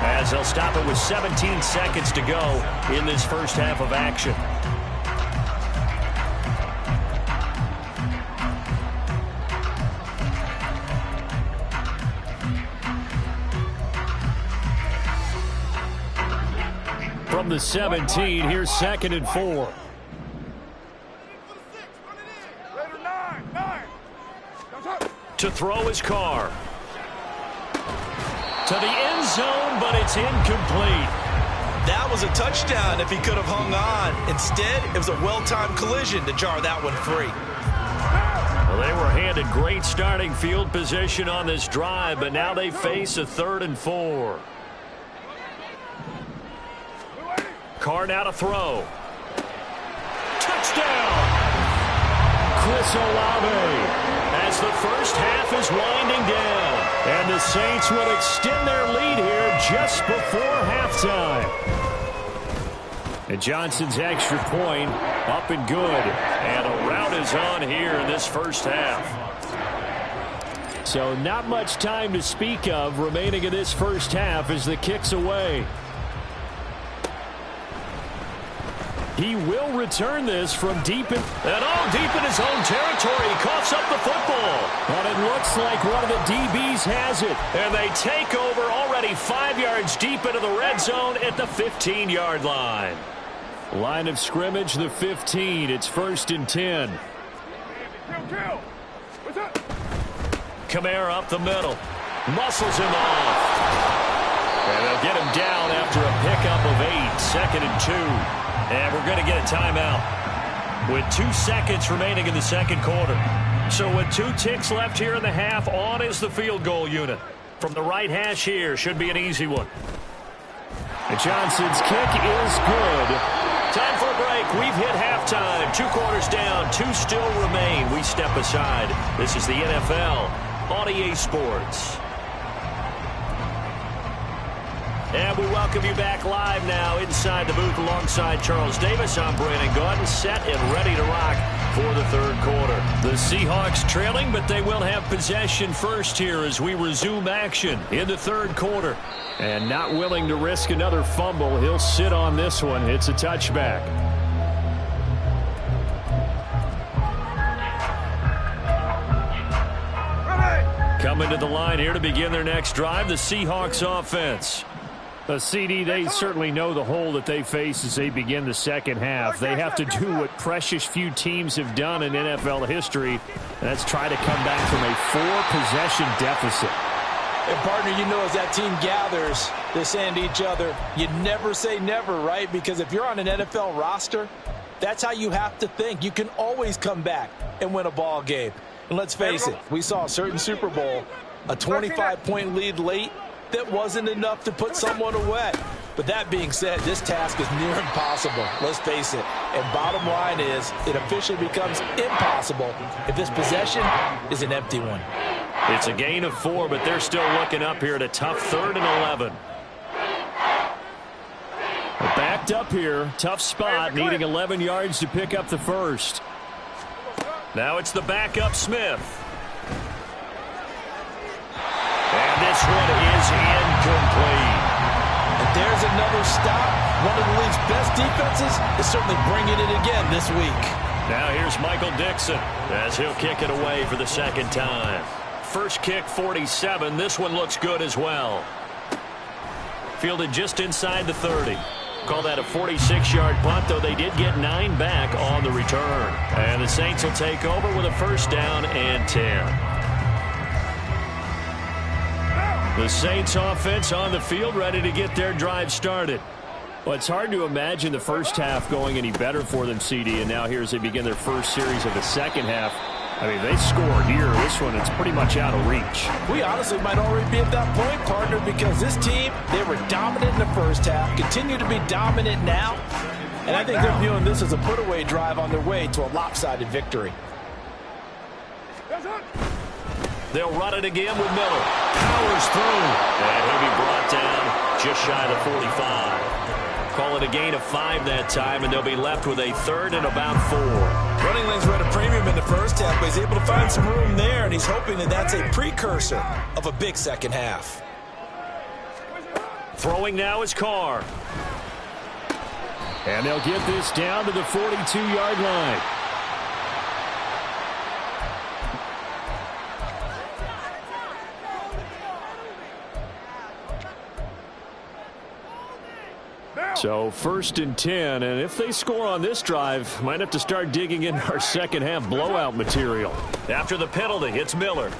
[SPEAKER 6] as they'll stop it with 17 seconds to go in this first half of action.
[SPEAKER 2] From the 17, here's 2nd and 4.
[SPEAKER 6] To throw his car. To the end zone, but it's incomplete.
[SPEAKER 3] That was a touchdown if he could have hung on. Instead, it was a well-timed collision to jar that one free.
[SPEAKER 6] Well, they were handed great starting field position on this drive, but now they face a 3rd and 4. Carr now to throw. Touchdown!
[SPEAKER 2] Chris Olave.
[SPEAKER 6] As the first half is winding down.
[SPEAKER 2] And the Saints will extend their lead here just before halftime. And Johnson's extra point up and good.
[SPEAKER 6] And a rout is on here in this first half.
[SPEAKER 2] So not much time to speak of remaining in this first half as the kick's away. He will return this from deep in
[SPEAKER 6] his own territory. He coughs up the football.
[SPEAKER 2] But it looks like one of the DBs has it.
[SPEAKER 6] And they take over already 5 yards deep into the red zone at the 15-yard line.
[SPEAKER 2] Line of scrimmage, the 15. It's 1st and 10.
[SPEAKER 6] Kamara up the middle. Muscles him off. And they'll get him down after a pickup of 8. 2nd and 2. And we're going to get a timeout with 2 seconds remaining in the second quarter. So with 2 ticks left here in the half, on is the field goal unit. From the right hash here, should be an easy one.
[SPEAKER 2] And Johnson's kick is good.
[SPEAKER 6] Time for a break. We've hit halftime. 2 quarters down, 2 still remain. We step aside. This is the NFL on EA Sports. And we welcome you back live now inside the booth alongside Charles Davis. I'm Brandon Gaudin, set and ready to rock for the third quarter. The Seahawks trailing, but they will have possession first here as we resume action in the third quarter.
[SPEAKER 2] And not willing to risk another fumble, he'll sit on this one. It's a touchback. Coming to the line here to begin their next drive, the Seahawks offense. The CD, they certainly know the hole that they face as they begin the second half. They have to do what precious few teams have done in NFL history, and that's try to come back from a 4-possession deficit.
[SPEAKER 5] And, partner, you know, as that team gathers, they're saying to each other, you never say never, right? Because if you're on an NFL roster, that's how you have to think. You can always come back and win a ball game. And let's face it, we saw a certain Super Bowl, a 25-point lead late, that wasn't enough to put someone away.
[SPEAKER 3] But that being said, this task is near impossible. Let's face it. And bottom line is, it officially becomes impossible if this possession is an empty one.
[SPEAKER 2] It's a gain of 4, but they're still looking up here at a tough 3rd and 11. Backed up here. Tough spot, needing 11 yards to pick up the first. Now it's the backup Smith. And this one is incomplete.
[SPEAKER 3] And there's another stop. One of the league's best defenses is certainly bringing it again this week.
[SPEAKER 2] Now here's Michael Dixon as he'll kick it away for the second time. First kick, 47. This one looks good as well. Fielded just inside the 30. Call that a 46-yard punt, though they did get 9 back on the return. And the Saints will take over with a first down and 10. The Saints offense on the field, ready to get their drive started. Well, it's hard to imagine the first half going any better for them, CD, and now here as they begin their first series of the second half. I mean, they score here. This one, it's pretty much out of reach.
[SPEAKER 3] We honestly might already be at that point, partner, because this team, they were dominant in the first half, continue to be dominant now, and I think they're viewing this as a put-away drive on their way to a lopsided victory.
[SPEAKER 2] They'll run it again with Miller. Powers through. And he'll be brought down just shy of the 45. Call it a gain of 5 that time, and they'll be left with a 3rd and about 4.
[SPEAKER 3] Running lanes were at a premium in the first half, but he's able to find some room there, and he's hoping that that's a precursor of a big second half.
[SPEAKER 2] Throwing now is Carr. And they'll get this down to the 42-yard line. So 1st and 10, and if they score on this drive, might have to start digging in our second half blowout material. After the penalty, it's Miller. A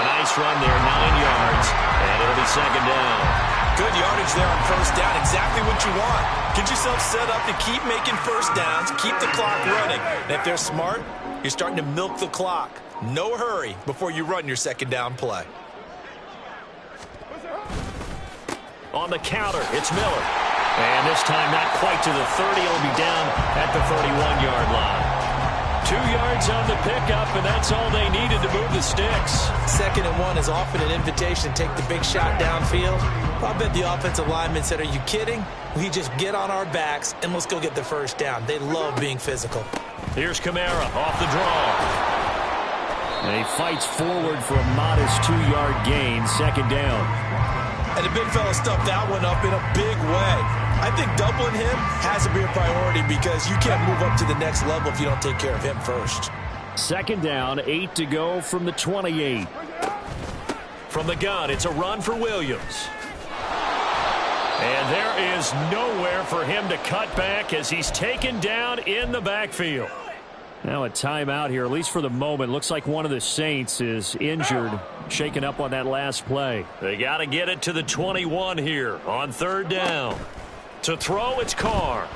[SPEAKER 2] nice run there, 9 yards, and it'll be second down.
[SPEAKER 3] Good yardage there on first down, exactly what you want. Get yourself set up to keep making first downs, keep the clock running. And if they're smart, you're starting to milk the clock. No hurry before you run your second down play.
[SPEAKER 2] On the counter, it's Miller. And this time not quite to the 30. It'll be down at the 31-yard line. 2 yards on the pickup, and that's all they needed to move the sticks.
[SPEAKER 3] 2nd and 1 is often an invitation to take the big shot downfield. I bet the offensive lineman said, are you kidding? We just get on our backs and let's go get the first down. They love being physical.
[SPEAKER 2] Here's Kamara off the draw. And he fights forward for a modest 2-yard gain, second down.
[SPEAKER 3] And the big fella stuffed that one up in a big way. I think doubling him has to be a priority because you can't move up to the next level if you don't take care of him first.
[SPEAKER 2] Second down, 8 to go from the 28. From the gun, it's a run for Williams. And there is nowhere for him to cut back as he's taken down in the backfield. Now a timeout here, at least for the moment. Looks like one of the Saints is injured, shaken up on that last play. They got to get it to the 21 here on 3rd down. To throw, it's Carr.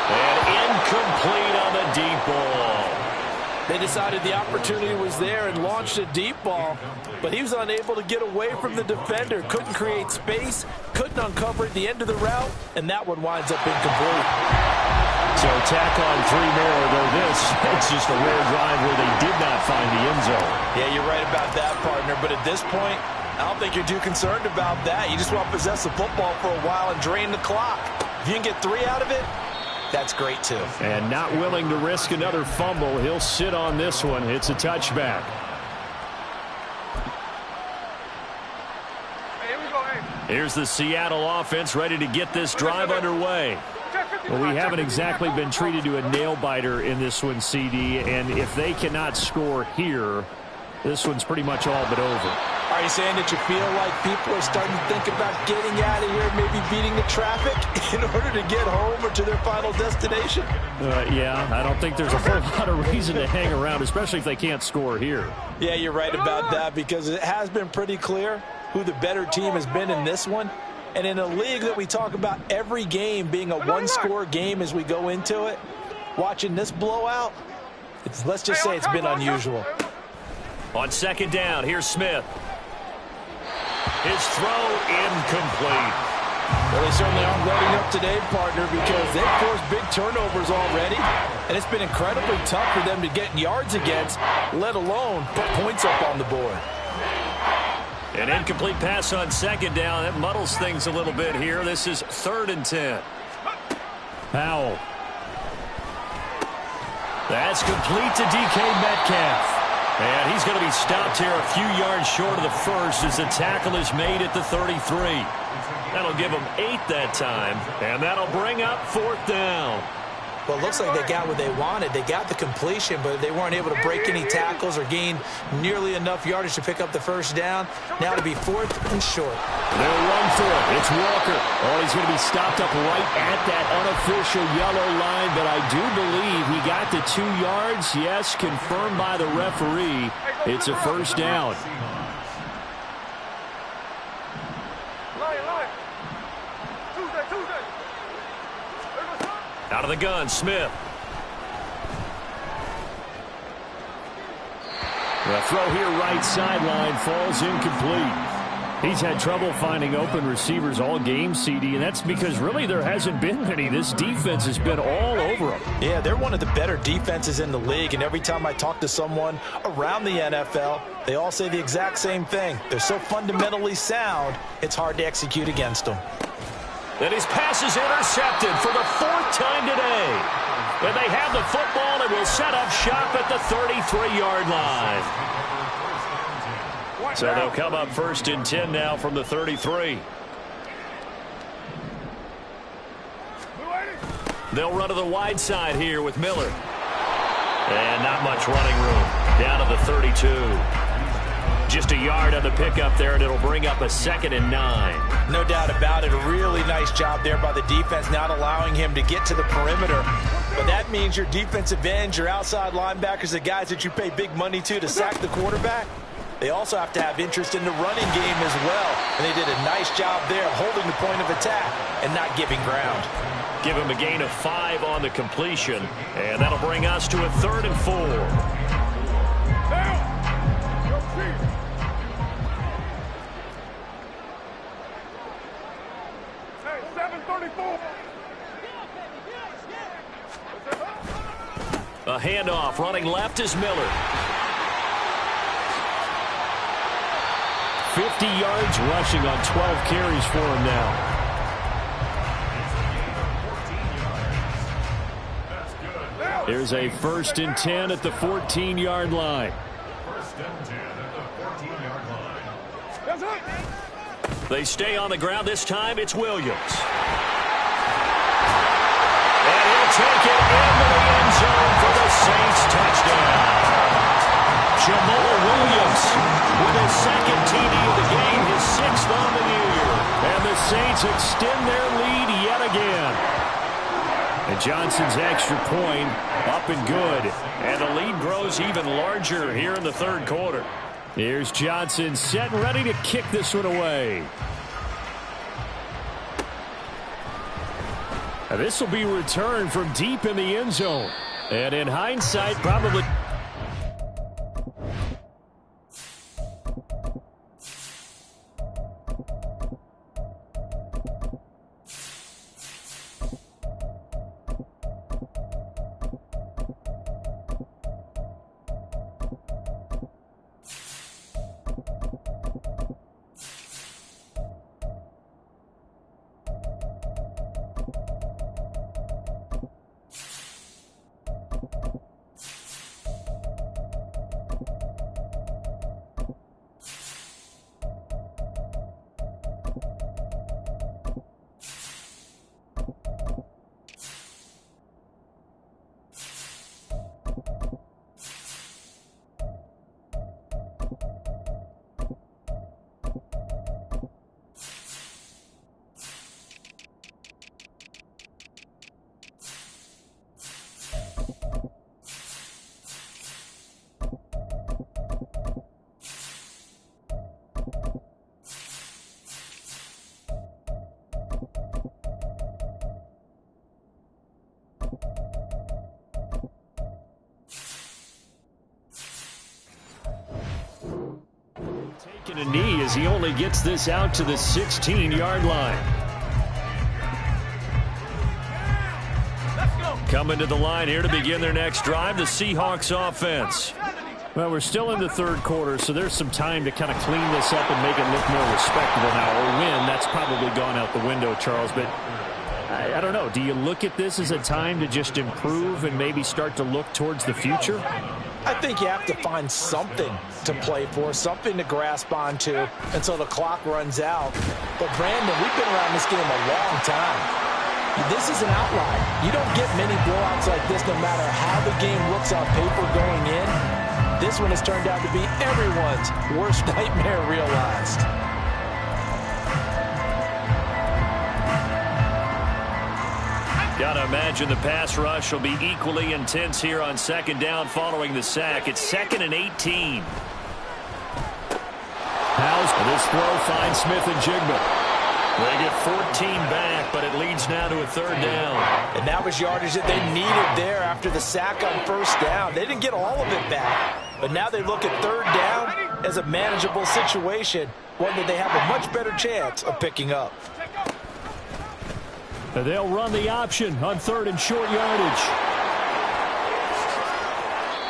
[SPEAKER 2] And incomplete on the deep ball.
[SPEAKER 5] They decided the opportunity was there and launched a deep ball, but he was unable to get away from the defender. Couldn't create space, couldn't uncover at the end of the route, and that one winds up incomplete.
[SPEAKER 2] So tack on 3 more, though this, it's just a rare drive where they did not find the end zone.
[SPEAKER 5] Yeah, you're right about that, partner, but at this point, I don't think you're too concerned about that. You just want to possess the football for a while and drain the clock. If you can get 3 out of it, that's great, too.
[SPEAKER 2] And not willing to risk another fumble. He'll sit on this one. It's a touchback.
[SPEAKER 4] Hey, here we go, hey.
[SPEAKER 2] Here's the Seattle offense ready to get this drive underway. Well, we haven't exactly been treated to a nail-biter in this one, CD, and if they cannot score here, this one's pretty much all but over.
[SPEAKER 5] Are you saying that you feel like people are starting to think about getting out of here, maybe beating the traffic in order to get home or to their final destination?
[SPEAKER 2] Yeah, I don't think there's a whole lot of reason to hang around, especially if they can't score here.
[SPEAKER 5] Yeah, you're right about that because it has been pretty clear who the better team has been in this one. And in a league that we talk about every game being a one-score game as we go into it, watching this blowout, let's just say it's been unusual.
[SPEAKER 2] On second down, here's Smith.
[SPEAKER 6] His throw incomplete.
[SPEAKER 5] Well, they certainly aren't letting up today, partner, because they've forced big turnovers already, and it's been incredibly tough for them to get yards against, let alone put points up on the board.
[SPEAKER 6] An incomplete pass on second down. That muddles things a little bit here. This is 3rd and 10.
[SPEAKER 2] Powell.
[SPEAKER 6] That's complete to DK Metcalf. And he's going to be stopped here a few yards short of the first as the tackle is made at the 33. That'll give them 8 that time, and that'll bring up 4th down.
[SPEAKER 3] Well, it looks like they got what they wanted. They got the completion, but they weren't able to break any tackles or gain nearly enough yardage to pick up the first down. Now to be 4th and short.
[SPEAKER 2] They'll run for it. It's Walker. Oh, he's going to be stopped up right at that unofficial yellow line, but I do believe he got the 2 yards. Yes, confirmed by the referee. It's a first down.
[SPEAKER 6] Out of the gun, Smith.
[SPEAKER 2] The throw here right sideline falls incomplete. He's had trouble finding open receivers all game, CD, and that's because really there hasn't been many. This defense has been all over them.
[SPEAKER 5] Yeah, they're one of the better defenses in the league, and every time I talk to someone around the NFL, they all say the exact same thing. They're so fundamentally sound, it's hard to execute against them.
[SPEAKER 6] And his pass is intercepted for the 4th time today. And they have the football and will set up shop at the 33-yard line. So they'll come up 1st and 10 now from the 33. They'll run to the wide side here with Miller. And not much running room. Down to the 32. Just a yard on the pickup there, and it'll bring up a 2nd and 9.
[SPEAKER 3] No doubt about it. A really nice job there by the defense, not allowing him to get to the perimeter. But that means your defensive ends, your outside linebackers, the guys that you pay big money to sack the quarterback, they also have to have interest in the running game as well. And they did a nice job there of holding the point of attack and not giving ground.
[SPEAKER 6] Give him a gain of 5 on the completion, and that'll bring us to a 3rd and 4. A handoff, running left is Miller.
[SPEAKER 2] 50 yards rushing on 12 carries for him now. There's a 1st and 10 at the 14-yard line.
[SPEAKER 6] They stay on the ground. This time it's Williams. Take it into the end zone for the Saints touchdown. Jamal Williams with his 2nd TD of the game, his 6th on the year.
[SPEAKER 2] And the Saints extend their lead yet again. And Johnson's extra point up and good.
[SPEAKER 6] And the lead grows even larger here in the 3rd quarter.
[SPEAKER 2] Here's Johnson set and ready to kick this one away. This will be returned from deep in the end zone. And in hindsight, probably... A knee as he only gets this out to the 16-yard line. Coming to the line here to begin their next drive, the Seahawks offense. Well, we're still in the third quarter, so there's some time to kind of clean this up and make it look more respectable now. Or win, that's probably gone out the window, Charles. But I don't know. Do you look at this as a time to just improve and maybe start to look towards the future?
[SPEAKER 5] I think you have to find something to play for, something to grasp onto until the clock runs out. But, Brandon, we've been around this game a long time. This is an outlier. You don't get many blowouts like this no matter how the game looks on paper going in. This one has turned out to be everyone's worst nightmare realized.
[SPEAKER 2] Gotta imagine the pass rush will be equally intense here on second down following the sack. It's 2nd and 18. This throw finds Smith and Jigba. They get 14 back, but it leads now to a third down.
[SPEAKER 5] And that was yardage that they needed there after the sack on first down. They didn't get all of it back, but now they look at third down as a manageable situation, one that they have a much better chance of picking up.
[SPEAKER 2] They'll run the option on 3rd and short yardage.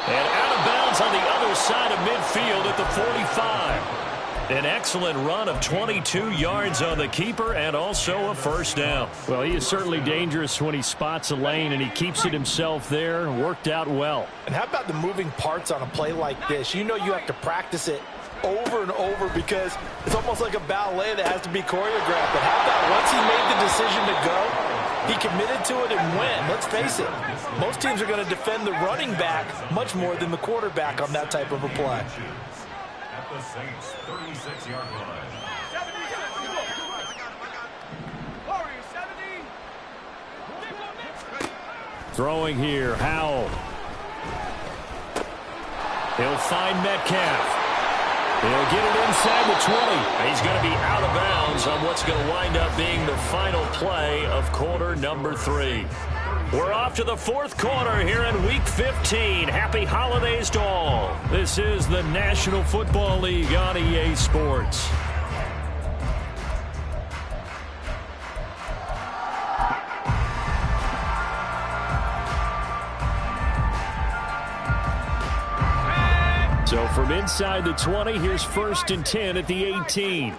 [SPEAKER 2] And out of bounds on the other side of midfield at the 45. An excellent run of 22 yards on the keeper and also a first down. Well, he is certainly dangerous when he spots a lane, and he keeps it himself there. Worked out well.
[SPEAKER 5] And how about the moving parts on a play like this? You know you have to practice it over and over because it's almost like a ballet that has to be choreographed. But how about once he made the decision to go, he committed to it and went. Let's face it, most teams are going to defend the running back much more than the quarterback on that type of a play.
[SPEAKER 4] At the Saints' 36-yard line.
[SPEAKER 2] Throwing here, Howell. He'll find Metcalf. He'll get it inside the 20. He's going to be out of bounds on what's going to wind up being the final play of quarter number 3. We're off to the fourth quarter here in Week 15. Happy holidays to all. This is the National Football League on EA Sports. So from inside the 20, here's 1st and 10 at the 18.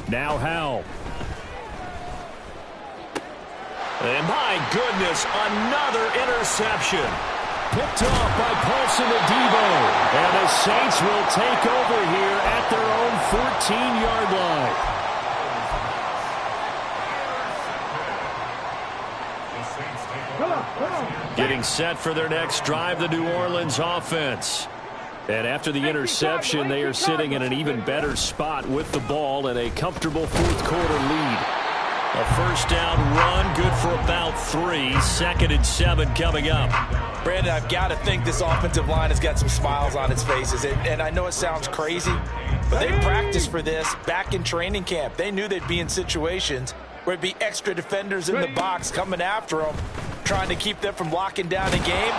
[SPEAKER 2] Now Howell. And my goodness, another interception. Picked off by Paulson Adebo. And the Saints will take over here at their own 14-yard line. Getting set for their next drive, the New Orleans offense. And after the interception, they are sitting in an even better spot with the ball and a comfortable fourth quarter lead. A first down run, good for about 3. 2nd and 7 coming up.
[SPEAKER 5] Brandon, I've got to think this offensive line has got some smiles on its faces. And I know it sounds crazy, but they practiced for this back in training camp. They knew they'd be in situations where it'd be extra defenders in the box coming after them, trying to keep them from locking down a game.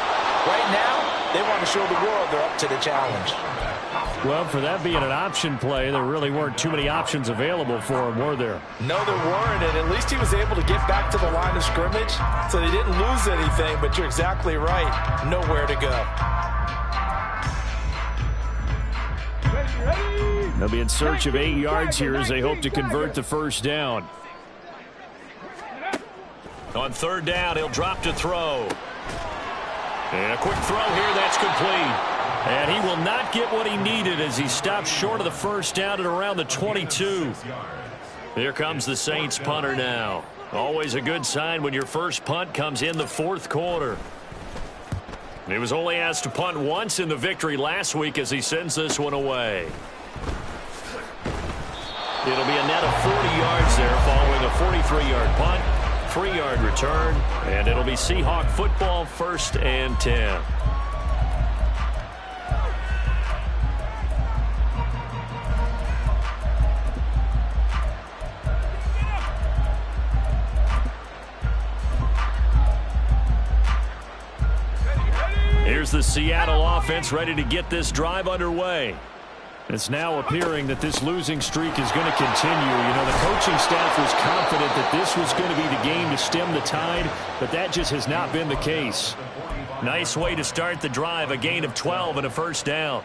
[SPEAKER 5] Right now, they want to show the world they're up to the challenge.
[SPEAKER 2] Well, for that being an option play, there really weren't too many options available for him, were there?
[SPEAKER 5] No, there weren't, and at least he was able to get back to the line of scrimmage, so they didn't lose anything, but you're exactly right. Nowhere to go.
[SPEAKER 2] They'll be in search of 8 yards here as they hope to convert the first down. On 3rd down, he'll drop to throw. And a quick throw here, that's complete. And he will not get what he needed as he stops short of the first down at around the 22. Here comes the Saints punter now. Always a good sign when your first punt comes in the fourth quarter. He was only asked to punt once in the victory last week as he sends this one away. It'll be a net of 40 yards there following a 43-yard punt, 3-yard return, and it'll be Seahawk football 1st and 10.
[SPEAKER 6] Here's the Seattle offense ready to get this drive underway. It's now appearing that this losing streak is going to continue. You know, the coaching staff was confident that this was going to be the game to stem the tide, but that just has not been the case. Nice way to start the drive, a gain of 12 and a first down.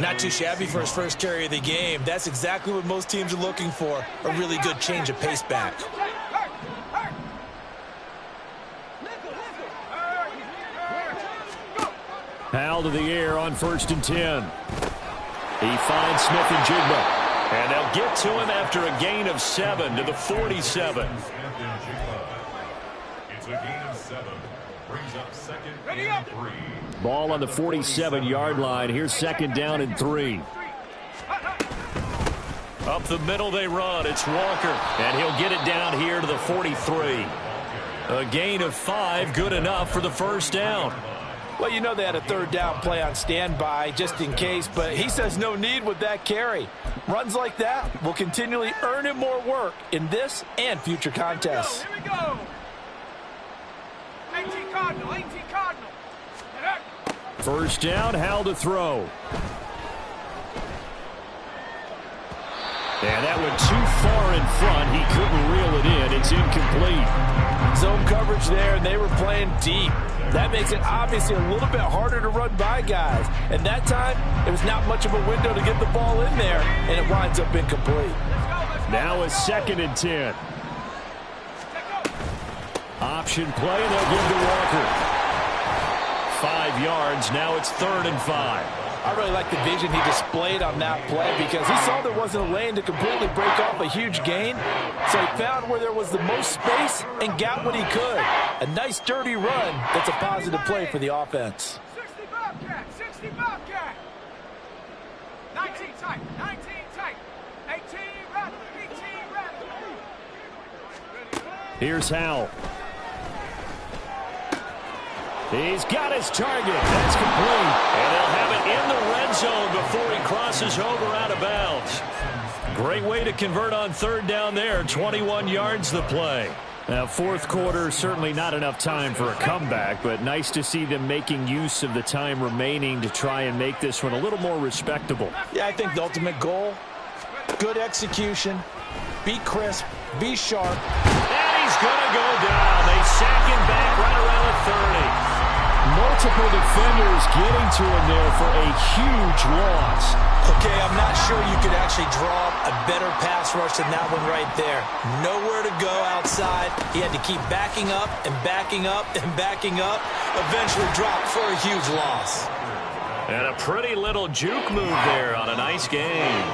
[SPEAKER 3] Not too shabby for his first carry of the game. That's exactly what most teams are looking for, a really good change of pace back.
[SPEAKER 2] Powell to the air on 1st and 10. He finds Smith and Jigba.
[SPEAKER 6] And they'll get to him after a gain of 7 to the 47.
[SPEAKER 4] It's a gain of 7. Brings up 2nd and 3.
[SPEAKER 2] Ball on the 47-yard line. Here's 2nd down and 3.
[SPEAKER 6] Up the middle they run. It's Walker. And he'll get it down here to the 43. A gain of 5, good enough for the first down.
[SPEAKER 5] Well, you know they had a 3rd down play on standby just in case, but he says no need with that carry. Runs like that will continually earn him more work in this and future contests.
[SPEAKER 4] Here we go. 18 Cardinal, 18 Cardinal.
[SPEAKER 2] 1st down, Howell to throw.
[SPEAKER 6] And that went too far in front. He couldn't reel it in. It's incomplete.
[SPEAKER 5] Zone coverage there, and they were playing deep. That makes it obviously a little bit harder to run by guys. And that time, it was not much of a window to get the ball in there, and it winds up incomplete.
[SPEAKER 2] Now a 2nd and 10. Option play, and they'll give to Walker.
[SPEAKER 6] 5 yards. Now it's 3rd and 5.
[SPEAKER 5] I really like the vision he displayed on that play because he saw there wasn't a lane to completely break off a huge gain. So he found where there was the most space and got what he could. A nice, dirty run that's a positive play for the offense.
[SPEAKER 4] 60 Bobcat, 60 Bobcat. 19 tight, 19 tight. 18 rattle, 18 rattle.
[SPEAKER 2] Here's Howell. He's got his target. That's complete.
[SPEAKER 6] And they'll have it in the red zone before he crosses over out of bounds. Great way to convert on 3rd down there. 21 yards the play.
[SPEAKER 2] Now, 4th quarter, certainly not enough time for a comeback, but nice to see them making use of the time remaining to try and make this one a little more respectable.
[SPEAKER 3] Yeah, I think the ultimate goal, good execution, be crisp, be sharp.
[SPEAKER 6] And he's going to go down. They sack him back right around the 30.
[SPEAKER 2] Multiple defenders getting to him there for a huge loss.
[SPEAKER 3] Okay, I'm not sure you could actually draw up a better pass rush than that one right there. Nowhere to go outside. He had to keep backing up and backing up and backing up. Eventually dropped for a huge loss.
[SPEAKER 6] And a pretty little juke move there on a nice game.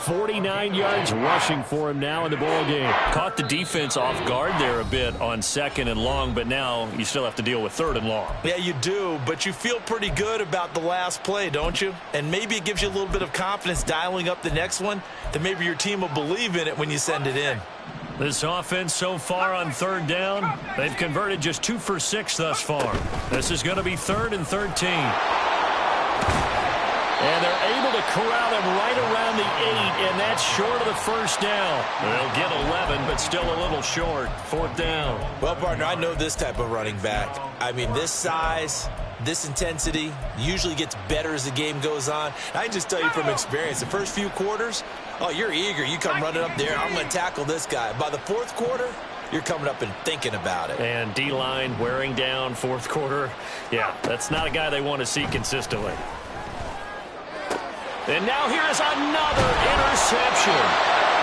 [SPEAKER 2] 49 yards rushing for him now in the ball game.
[SPEAKER 6] Caught the defense off guard there a bit on 2nd and long, but now you still have to deal with 3rd and long.
[SPEAKER 3] Yeah, you do, but you feel pretty good about the last play, don't you? And maybe it gives you a little bit of confidence dialing up the next one that maybe your team will believe in it when you send it in.
[SPEAKER 6] This offense so far on 3rd down, they've converted just 2 for 6 thus far. This is going to be 3rd and 13. And they're able to corral him right around the 8, and that's short of the first down. They'll get 11, but still a little short. 4th down.
[SPEAKER 3] Well, partner, I know this type of running back. I mean, this size, this intensity usually gets better as the game goes on. I can just tell you from experience, the first few quarters, oh, you're eager. You come running up there, I'm going to tackle this guy. By the 4th quarter, you're coming up and thinking about it.
[SPEAKER 6] And D-line wearing down 4th quarter. Yeah, that's not a guy they want to see consistently. And now here is another interception.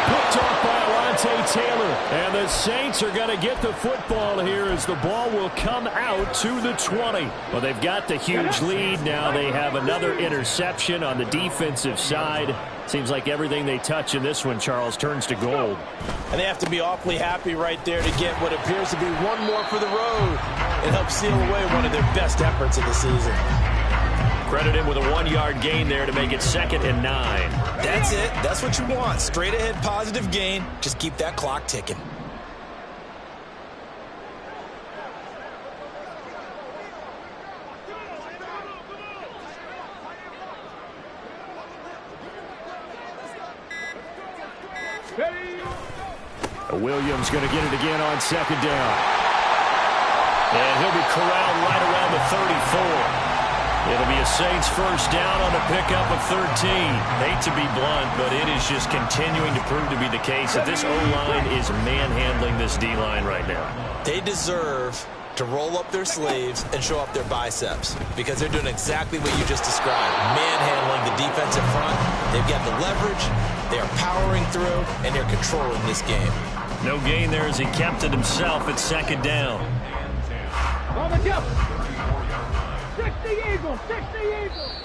[SPEAKER 2] Picked off by Alontae Taylor. And the Saints are going to get the football here as the ball will come out to the 20. Well, they've got the huge lead. Now they have another interception on the defensive side. Seems like everything they touch in this one, Charles, turns to gold.
[SPEAKER 5] And they have to be awfully happy right there to get what appears to be one more for the road and help seal away one of their best efforts of the season.
[SPEAKER 6] Credit him with a 1-yard gain there to make it 2nd and 9.
[SPEAKER 3] That's it. That's what you want. Straight ahead positive gain. Just keep that clock ticking.
[SPEAKER 2] Williams going to get it again on 2nd down.
[SPEAKER 6] And he'll be corralled right around the 34.
[SPEAKER 2] It'll be a Saints first down on a pickup of 13. Hate to be blunt, but it is just continuing to prove to be the case that this O-line is manhandling this D-line right now.
[SPEAKER 3] They deserve to roll up their sleeves and show off their biceps because they're doing exactly what you just described, manhandling the defense in front. They've got the leverage, they are powering through, and they're controlling this game.
[SPEAKER 2] No gain there as he kept it himself at second down.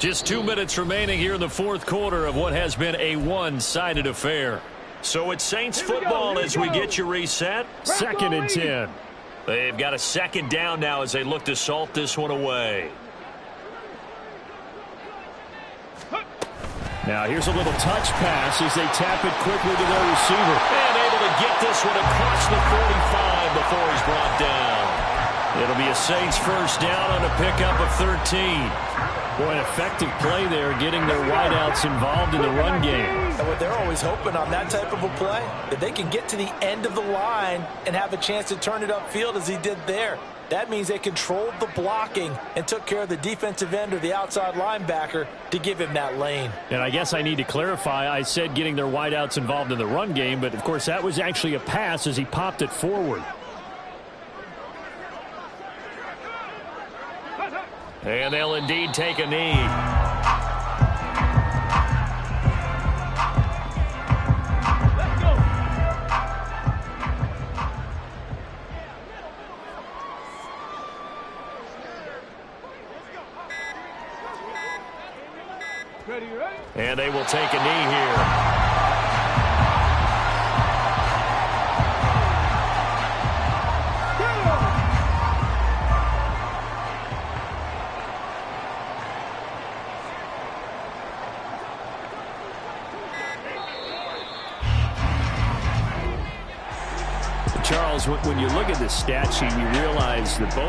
[SPEAKER 2] Just 2 minutes remaining here in the fourth quarter of what has been a one-sided affair.
[SPEAKER 6] So it's Saints football as we get you reset.
[SPEAKER 2] 2nd and 10.
[SPEAKER 6] They've got a second down now as they look to salt this one away.
[SPEAKER 2] Now here's a little touch pass as they tap it quickly to their receiver.
[SPEAKER 6] And able to get this one across the 45 before he's brought down.
[SPEAKER 2] It'll be a Saints first down on a pickup of 13. Boy, an effective play there, getting their wideouts involved in the run game.
[SPEAKER 5] And what they're always hoping on that type of a play, that they can get to the end of the line and have a chance to turn it upfield as he did there. That means they controlled the blocking and took care of the defensive end or the outside linebacker to give him that lane.
[SPEAKER 2] And I guess I need to clarify, I said getting their wideouts involved in the run game, but of course that was actually a pass as he popped it forward.
[SPEAKER 6] And they'll indeed take a knee. And they will take a knee here.
[SPEAKER 2] Charles, when you look at the stat sheet, you realize that both